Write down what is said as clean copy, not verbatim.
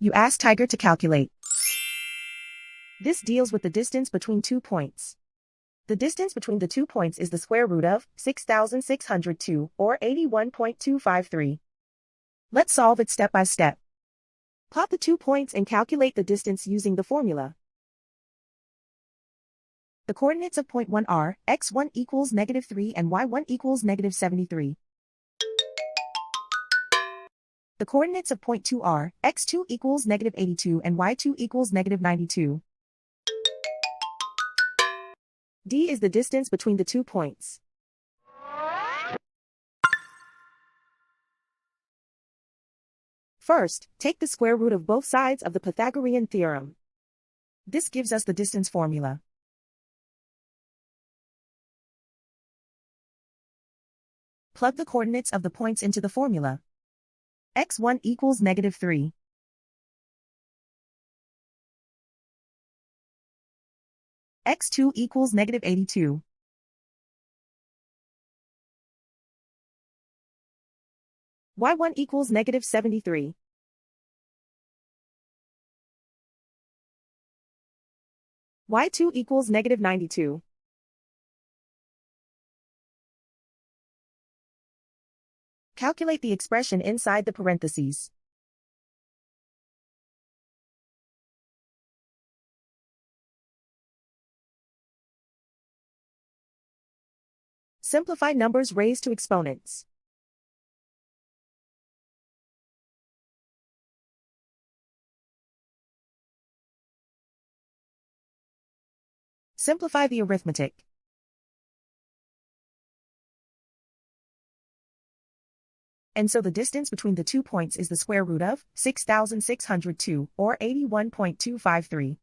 You ask Tiger to calculate. This deals with the distance between 2 points. The distance between the 2 points is the square root of 6,602, or 81.253. Let's solve it step by step. Plot the 2 points and calculate the distance using the formula. The coordinates of point 1 are x1 equals -3 and y1 equals -73. The coordinates of point 2 are x2 equals -82 and y2 equals -92. D is the distance between the 2 points. First, take the square root of both sides of the Pythagorean theorem. This gives us the distance formula. Plug the coordinates of the points into the formula. x1 equals -3. x2 equals -82. y1 equals -73. y2 equals -92. Calculate the expression inside the parentheses. Simplify numbers raised to exponents. Simplify the arithmetic. And so the distance between the 2 points is the square root of 6,602, or 81.253.